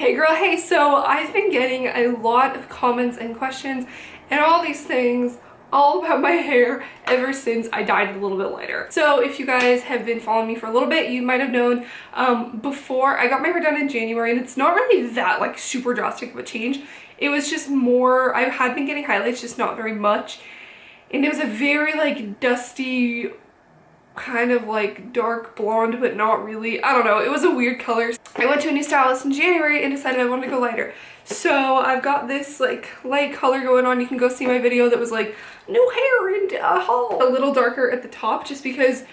Hey girl, hey, so I've been getting a lot of comments and questions and all these things all about my hair ever since I dyed it a little bit lighter. So if you guys have been following me for a little bit, you might have known before I got my hair done in January, and it's not really that like super drastic of a change. It was just more, I had been getting highlights, just not very much. And it was a very like dusty, kind of like dark blonde, but not really. I don't know. It was a weird color. I went to a new stylist in January and decided I wanted to go lighter. So I've got this like light color going on. You can go see my video that was like new hair and a haul. A little darker at the top just because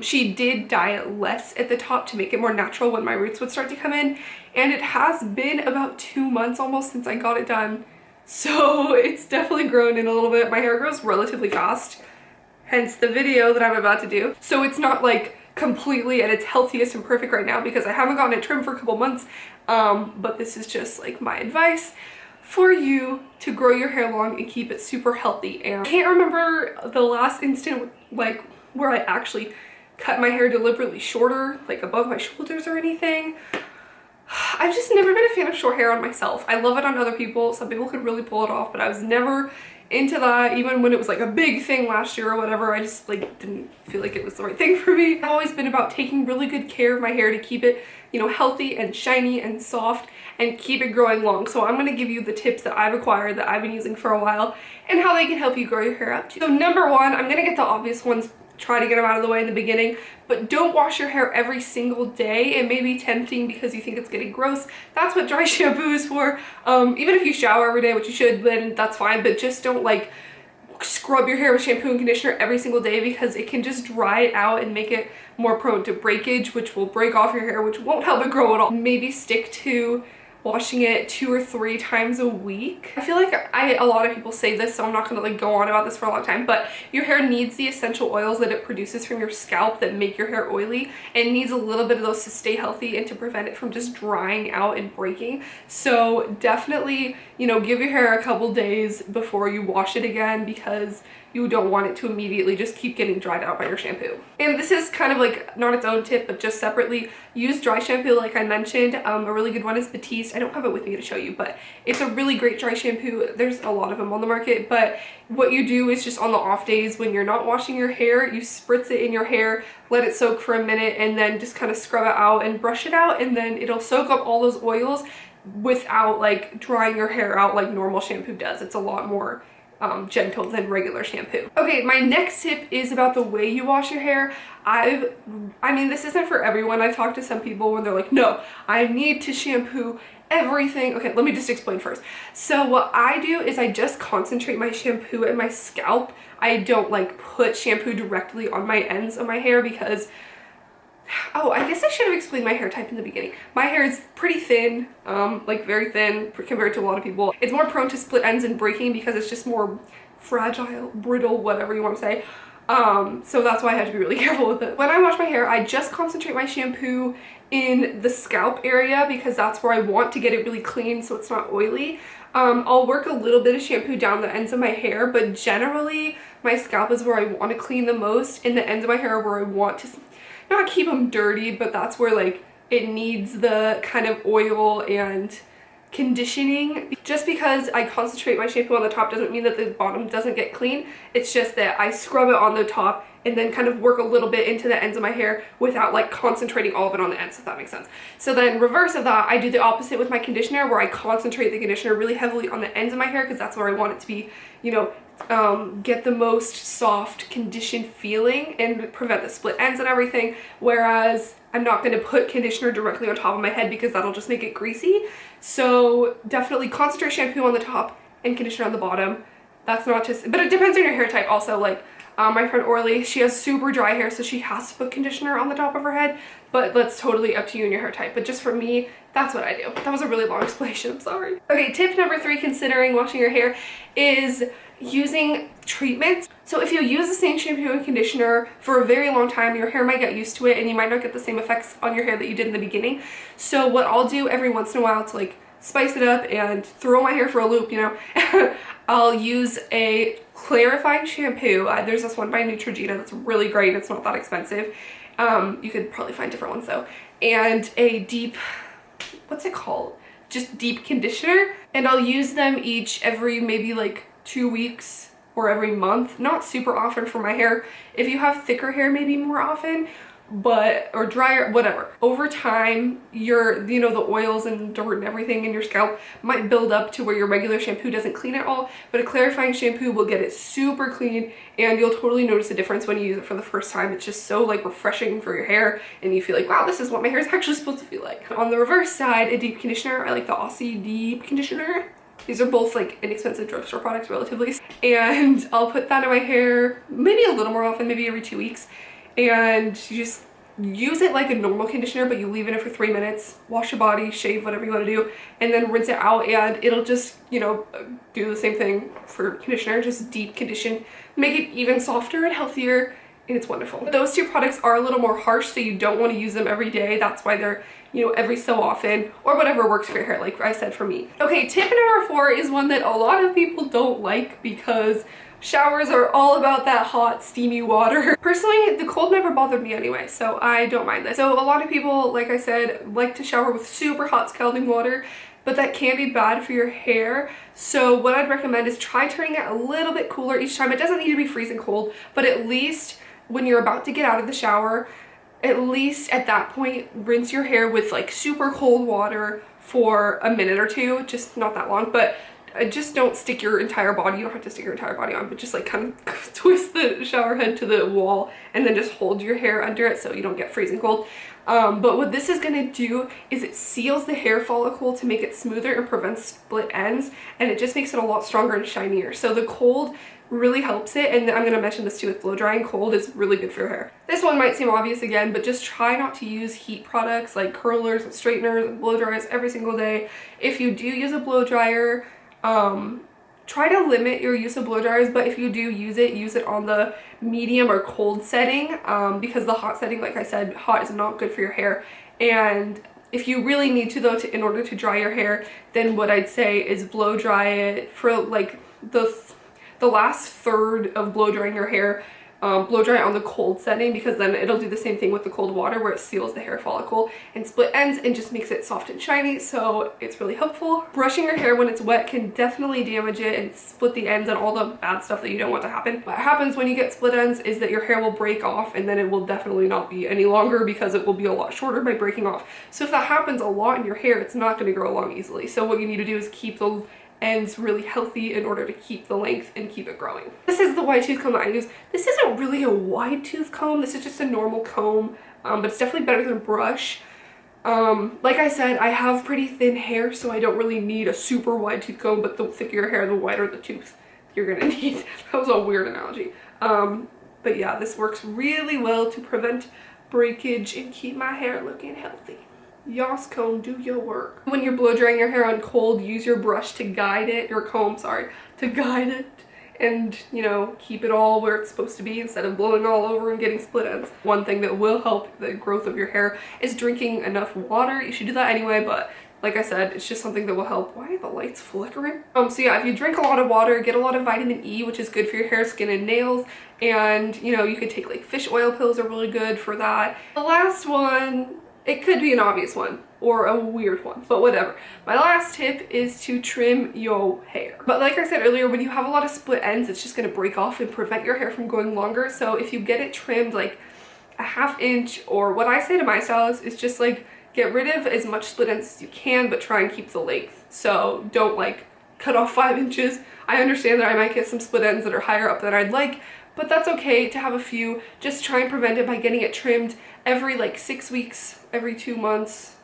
she did dye it less at the top to make it more natural when my roots would start to come in. And it has been about 2 months almost since I got it done. So it's definitely grown in a little bit. My hair grows relatively fast, hence the video that I'm about to do. So it's not like completely at its healthiest and perfect right now because I haven't gotten it trimmed for a couple months. But this is just like my advice for you to grow your hair long and keep it super healthy. And I can't remember the last instant like where I actually cut my hair deliberately shorter, like above my shoulders or anything. I've just never been a fan of short hair on myself. I love it on other people. Some people could really pull it off, but I was never into that. Even when it was like a big thing last year or whatever, I just like didn't feel like it was the right thing for me. I've always been about taking really good care of my hair to keep it, you know, healthy and shiny and soft and keep it growing long. So I'm going to give you the tips that I've acquired that I've been using for a while and how they can help you grow your hair out too. So number one, I'm going to get the obvious ones, try to get them out of the way in the beginning, but don't wash your hair every single day. It may be tempting because you think it's getting gross. That's what dry shampoo is for. Even if you shower every day, which you should, then that's fine, but just don't like scrub your hair with shampoo and conditioner every single day because it can just dry it out and make it more prone to breakage, which will break off your hair, which won't help it grow at all. Maybe stick to washing it 2 or 3 times a week. I feel like a lot of people say this, so I'm not gonna like go on about this for a long time, but your hair needs the essential oils that it produces from your scalp that make your hair oily. It needs a little bit of those to stay healthy and to prevent it from just drying out and breaking. So definitely, you know, give your hair a couple days before you wash it again because you don't want it to immediately just keep getting dried out by your shampoo. And this is kind of like not its own tip, but just separately, use dry shampoo like I mentioned. A really good one is Batiste. I don't have it with me to show you, but it's a really great dry shampoo. There's a lot of them on the market, but what you do is just on the off days when you're not washing your hair, you spritz it in your hair, let it soak for a minute, and then just kind of scrub it out and brush it out, and then it'll soak up all those oils without like drying your hair out like normal shampoo does. It's a lot more gentle than regular shampoo. Okay, my next tip is about the way you wash your hair. I mean, this isn't for everyone. I've talked to some people when they're like, no, I need to shampoo everything. Okay, let me just explain first. So what I do is I just concentrate my shampoo in my scalp. I don't like put shampoo directly on my ends of my hair because, oh, I guess I should have explained my hair type in the beginning. My hair is pretty thin, like very thin compared to a lot of people. It's more prone to split ends and breaking because it's just more fragile, brittle, whatever you want to say. So that's why I have to be really careful with it. When I wash my hair, I just concentrate my shampoo in the scalp area because that's where I want to get it really clean so it's not oily. I'll work a little bit of shampoo down the ends of my hair, but generally my scalp is where I want to clean the most, and the ends of my hair are where I want to not keep them dirty, but that's where like it needs the kind of oil and conditioning. Just because I concentrate my shampoo on the top doesn't mean that the bottom doesn't get clean. It's just that I scrub it on the top and then kind of work a little bit into the ends of my hair without like concentrating all of it on the ends, if that makes sense. So then reverse of that, I do the opposite with my conditioner where I concentrate the conditioner really heavily on the ends of my hair because that's where I want it to be, you know, get the most soft conditioned feeling and prevent the split ends and everything, whereas I'm not going to put conditioner directly on top of my head because that'll just make it greasy. So definitely concentrate shampoo on the top and conditioner on the bottom. That's not just, but it depends on your hair type also. Like my friend Orly, she has super dry hair, so she has to put conditioner on the top of her head, but that's totally up to you and your hair type. But just for me, that's what I do. That was a really long explanation, I'm sorry. Okay, tip number 3 considering washing your hair is using treatments. So if you use the same shampoo and conditioner for a very long time, your hair might get used to it and you might not get the same effects on your hair that you did in the beginning. So what I'll do every once in a while to like spice it up and throw my hair for a loop, you know, I'll use a clarifying shampoo. There's this one by Neutrogena that's really great. It's not that expensive. You could probably find different ones though. And a deep what's it called? Just deep conditioner. And I'll use them each every maybe like 2 weeks or every month. Not super often for my hair. If you have thicker hair, maybe more often, but, or drier, whatever. Over time, your, you know, the oils and dirt and everything in your scalp might build up to where your regular shampoo doesn't clean it all, but a clarifying shampoo will get it super clean, and you'll totally notice a difference when you use it for the first time. It's just so like refreshing for your hair, and you feel like, wow, this is what my hair is actually supposed to feel like. On the reverse side, a deep conditioner, I like the Aussie Deep Conditioner. These are both like inexpensive drugstore products relatively, and I'll put that in my hair maybe a little more often, maybe every 2 weeks. And you just use it like a normal conditioner, but you leave it in for 3 minutes, wash your body, shave, whatever you want to do, and then rinse it out, and it'll just, you know, do the same thing for conditioner, just deep condition, make it even softer and healthier, and it's wonderful. But those two products are a little more harsh, so you don't want to use them every day. That's why they're, you know, every so often, or whatever works for your hair, like I said for me. Okay, tip number 4 is one that a lot of people don't like because showers are all about that hot, steamy water. Personally, the cold never bothered me anyway, so I don't mind this. So a lot of people, like I said, like to shower with super hot scalding water, but that can be bad for your hair. So what I'd recommend is try turning it a little bit cooler each time. It doesn't need to be freezing cold, but at least when you're about to get out of the shower, at least at that point, rinse your hair with like super cold water for a minute or two, just not that long, but just don't stick your entire body, you don't have to stick your entire body on, but just like kind of twist the shower head to the wall and then just hold your hair under it so you don't get freezing cold. But what this is gonna do is it seals the hair follicle to make it smoother and prevents split ends, and it just makes it a lot stronger and shinier. So the cold really helps it, and I'm gonna mention this too with blow drying. Cold is really good for your hair. This one might seem obvious again, but just try not to use heat products like curlers and straighteners and blow dryers every single day. If you do use a blow dryer, try to limit your use of blow dryers, but if you do use it on the medium or cold setting, because the hot setting, like I said, hot is not good for your hair. And if you really need to though, in order to dry your hair, then what I'd say is blow dry it for like the last third of blow drying your hair. Blow dry on the cold setting, because then it'll do the same thing with the cold water where it seals the hair follicle and split ends and just makes it soft and shiny, so it's really helpful. Brushing your hair when it's wet can definitely damage it and split the ends and all the bad stuff that you don't want to happen. What happens when you get split ends is that your hair will break off, and then it will definitely not be any longer because it will be a lot shorter by breaking off. So if that happens a lot in your hair, it's not going to grow long easily. So what you need to do is keep the ends really healthy in order to keep the length and keep it growing. This is the wide tooth comb that I use. This isn't really a wide tooth comb, this is just a normal comb, but it's definitely better than a brush. Like I said, I have pretty thin hair, so I don't really need a super wide tooth comb, but the thicker your hair, the wider the tooth you're gonna need. That was a weird analogy. But yeah, this works really well to prevent breakage and keep my hair looking healthy. Yas comb, do your work. When you're blow drying your hair on cold, use your brush to guide it, your comb, sorry, to guide it, and, you know, keep it all where it's supposed to be instead of blowing all over and getting split ends. One thing that will help the growth of your hair is drinking enough water. You should do that anyway, but like I said, it's just something that will help. Why are the lights flickering? So yeah, if you drink a lot of water, get a lot of vitamin E, which is good for your hair, skin, and nails. And, you know, you could take like fish oil pills are really good for that. The last one, it could be an obvious one or a weird one, but whatever. My last tip is to trim your hair. But like I said earlier, when you have a lot of split ends, it's just gonna break off and prevent your hair from growing longer. So if you get it trimmed like a ½ inch, or what I say to my stylist is just like get rid of as much split ends as you can, but try and keep the length. So don't like cut off 5 inches. I understand that I might get some split ends that are higher up than I'd like, but that's okay to have a few. Just try and prevent it by getting it trimmed every like 6 weeks, every 2 months.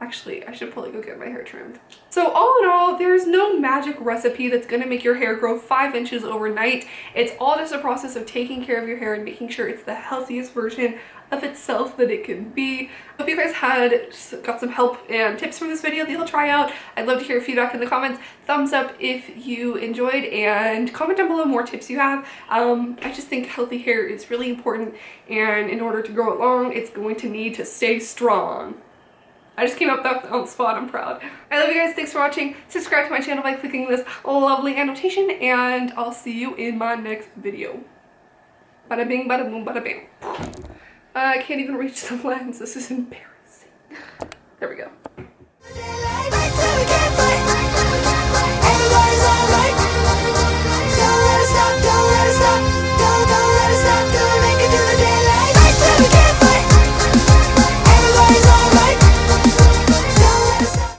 Actually, I should probably go get my hair trimmed. So all in all, there's no magic recipe that's gonna make your hair grow 5 inches overnight. It's all just a process of taking care of your hair and making sure it's the healthiest version of itself that it can be. Hope you guys got some help and tips from this video that you'll try out. I'd love to hear feedback in the comments. Thumbs up if you enjoyed, and comment down below more tips you have. I just think healthy hair is really important, and in order to grow it long, it's going to need to stay strong. I just came up with that on the spot, I'm proud. I love you guys, thanks for watching. Subscribe to my channel by clicking this lovely annotation, and I'll see you in my next video. Bada bing, bada boom, bada bam. I can't even reach the lens, this is embarrassing. There we go.